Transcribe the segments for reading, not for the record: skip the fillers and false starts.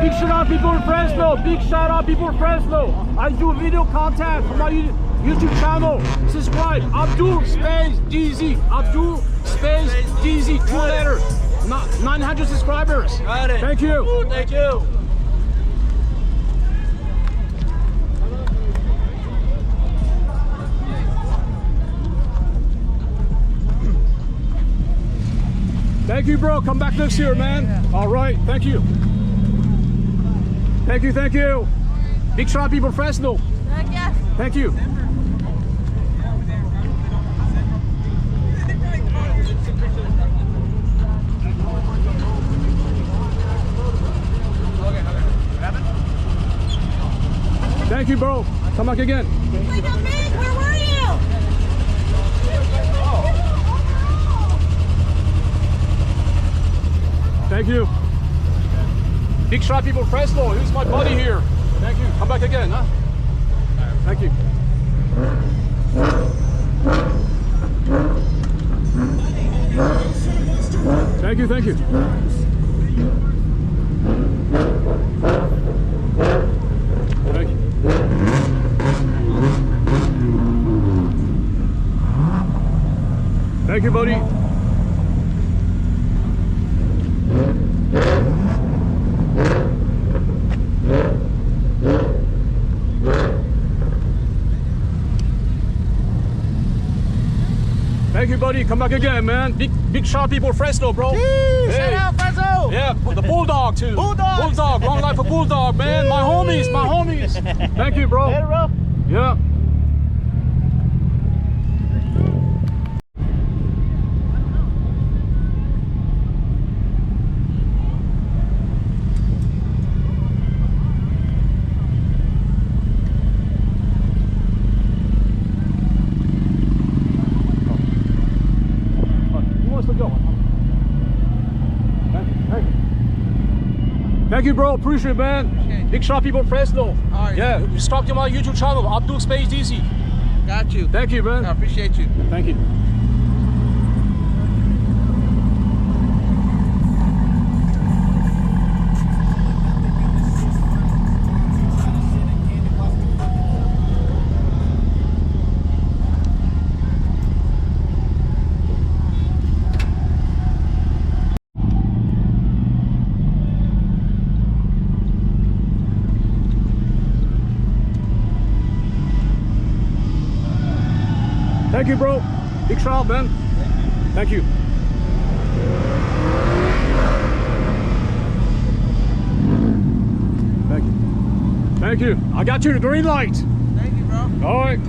Big shout out people in Fresno. Big shout out people in Fresno. I do video content for my YouTube channel. Subscribe. Abdul space DZ. Abdul space DZ. 2 letters. 900 subscribers. Got it. Thank you. Ooh, thank you. Thank you, bro. Come back next year, man. All right. Thank you. Thank you. Thank you. Big shout out people in Fresno. Yes. Thank you. Thank you, bro. Come back again. Where were you? Thank you. Big shot people Fresno. Who's my buddy here? Thank you. Come back again, huh? Thank you. Thank you, thank you. Thank you. Thank you, buddy. Thank you, buddy. Come back again, man. Big shot people Fresno, bro. Hey. Shout out Fresno. Yeah, the bulldog too. Bulldogs. Bulldog. Long life for bulldog, man. My homies, my homies. Thank you, bro. Later, bro. Yeah. Thank you, bro. Appreciate it, man. Big shot people Fresno. Right. Yeah, subscribe to my YouTube channel, Abdul Space DC. Got you. Thank you, man. I appreciate you. Thank you. Thank you, bro. Big shout out, man. Thank you. Thank you. Thank you. I got you the green light. Thank you, bro. All right.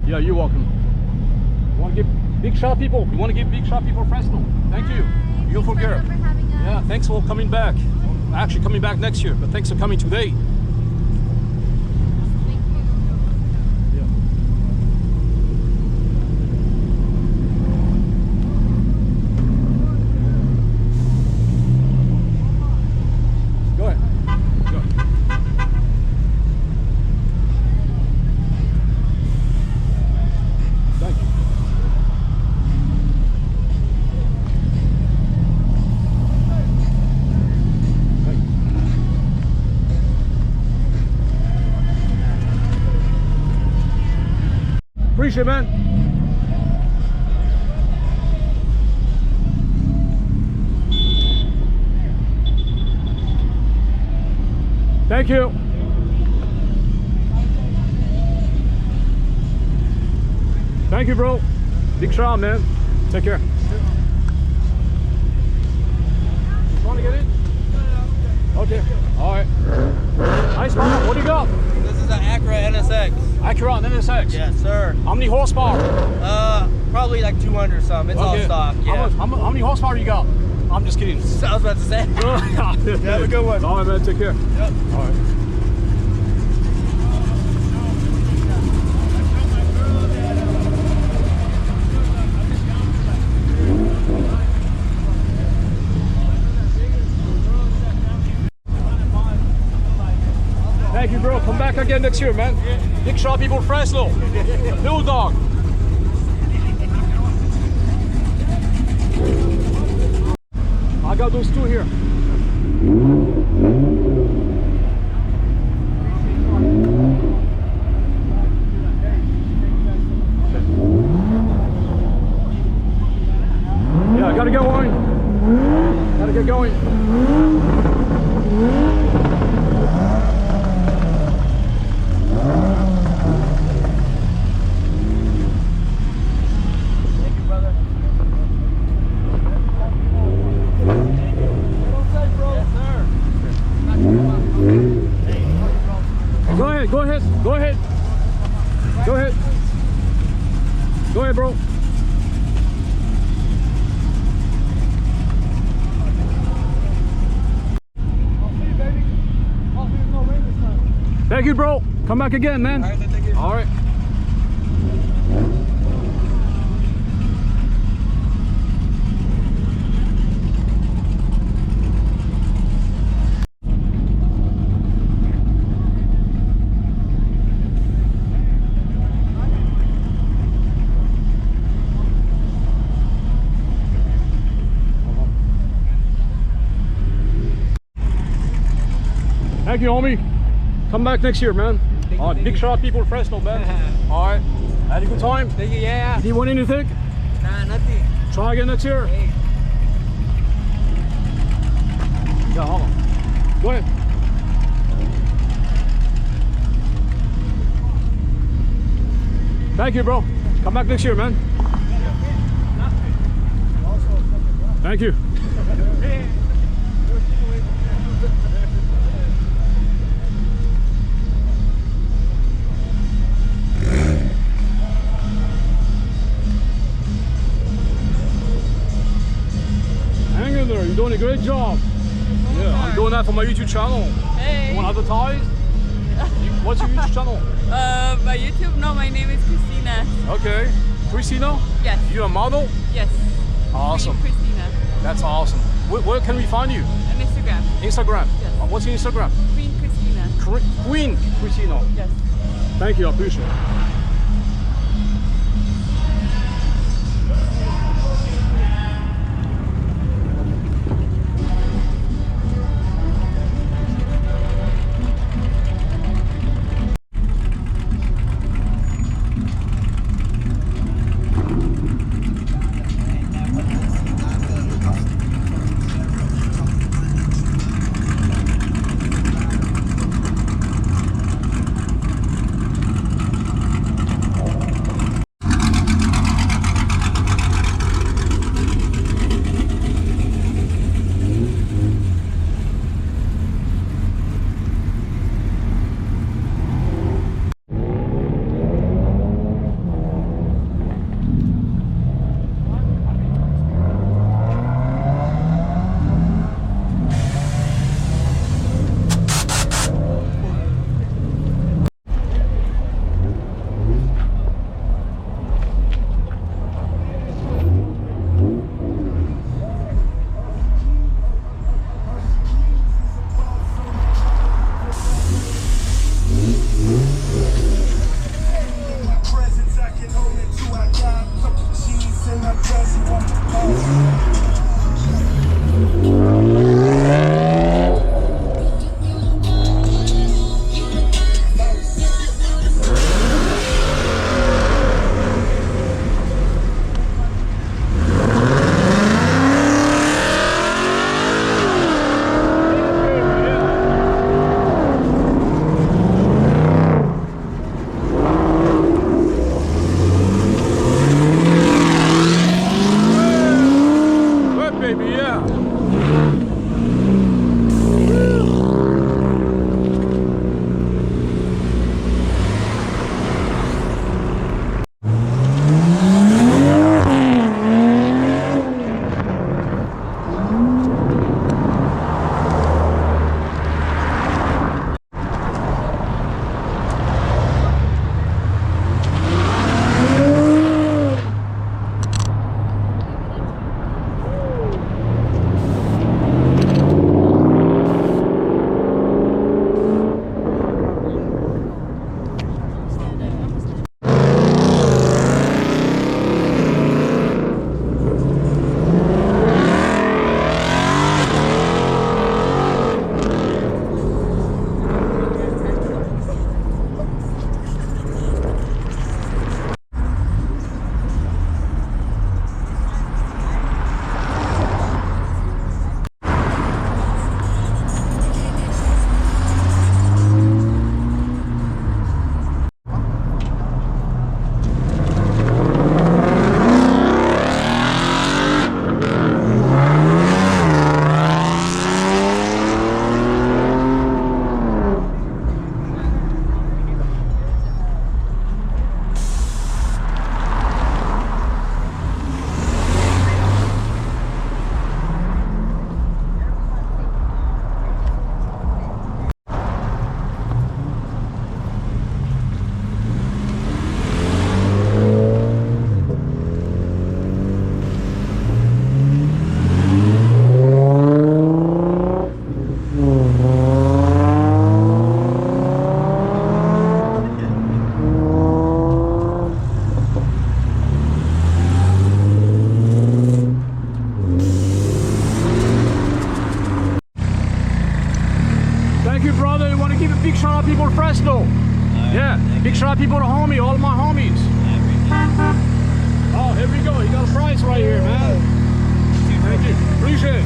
Yeah, you're welcome. You want to give big shot people? You want to give big shot people Fresno? Thank you. Beautiful girl. Yeah, thanks for coming back. Actually coming back next year, but thanks for coming today. Yeah. Go ahead. Go ahead. Thank you. Appreciate it, man. Thank you. Thank you, bro. Big shout out, man. Take care. You want to get in? Okay. All right. Nice, man. What do you got? This is an Acura NSX. Acura NSX. Yes, sir. How many horsepower? Probably like 200 something. It's all stock. Yeah. How many horsepower you got? I'm just kidding. I was about to say. Have a good one. All right, man. Take care. Yep. All right. Thank you, bro. Come back again next year, man. Big shot people Fresno. Bulldog. got those two here. Yeah, gotta get going. Gotta get going. Go ahead, go ahead, go ahead. Go ahead. Go ahead, bro. Thank you, bro. Come back again, man. All right, thank you. All right. Thank you, homie. Come back next year, man. Big shout out people in Fresno, man. All right. Had a good time? Thank you, yeah. Did you win anything? Nah, nothing. Try again next year. Hey. Yeah, hold on. Go ahead. Thank you, bro. Come back next year, man. Thank you. Hang in there, you're doing a great job. Yeah, I'm doing that for my YouTube channel. Hey. You want to advertise? What's your YouTube channel? My YouTube? No, my name is Christina. Okay. Christina? Yes. You a model? Yes. Awesome. Queen Christina. That's awesome. Where can we find you? On Instagram. Instagram? Yes. What's your Instagram? Queen Christina. Queen Christina. Yes. Thank you, I appreciate it. shout out people to homie, all of my homies. Oh, here we go. You got a price right here, man. Thank you. Appreciate it.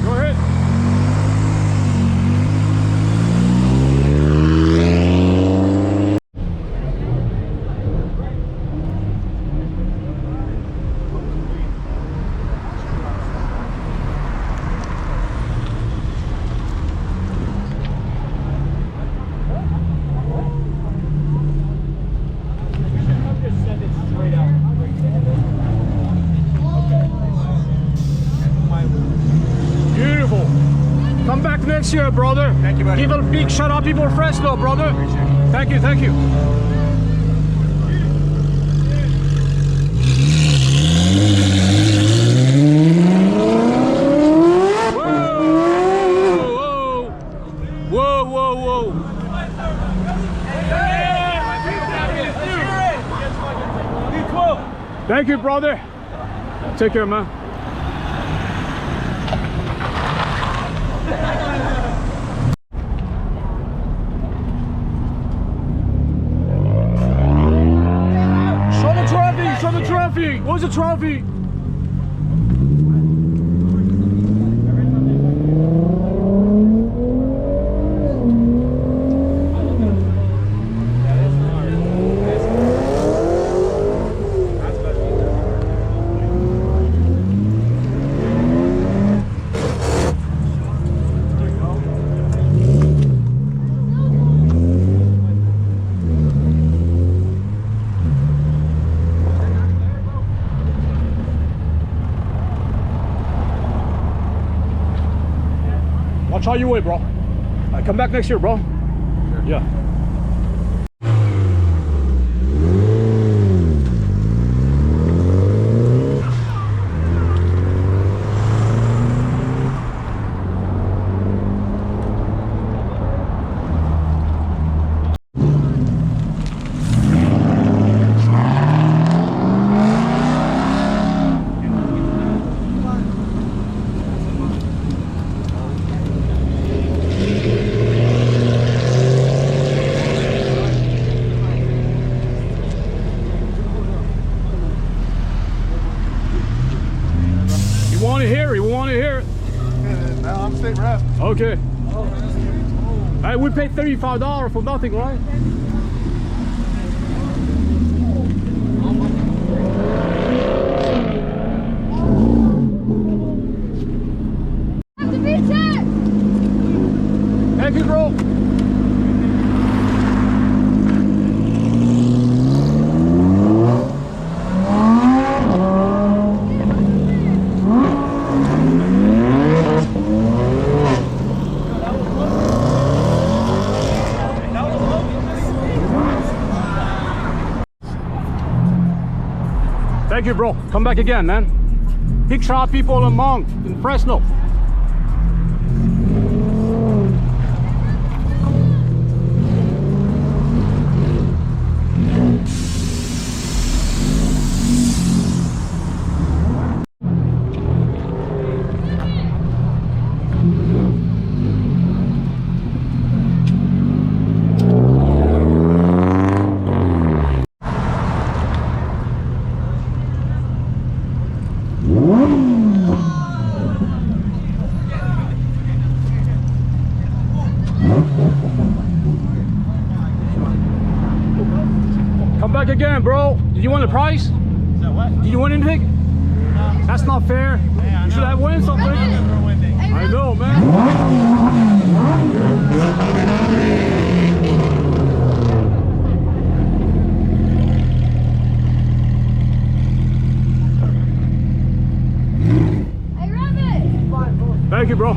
Go ahead. Beautiful. Come back next year, brother. Thank you, buddy. Give a big shout out people of Fresno, brother. Thank you, thank you. Whoa, whoa, whoa, whoa. Thank you, brother. Take care, man. Show the trophy, show the trophy. Where's the trophy? Watch how you wait, bro. Come back next year, bro. Sure. Yeah. You want to hear it? You want to hear it? No, I'm state rep. Okay. Hey, we paid $35 for nothing, right? Thank you, bro. Thank you, bro. Come back again, man. Big shout out people in Monk, in Fresno. Come back again, bro. Did you win the prize? Is that what? Did you win anything? No. That's not fair. Yeah, You should have won something. Never win things. I know, man. Hey, Rabbit! Thank you, bro.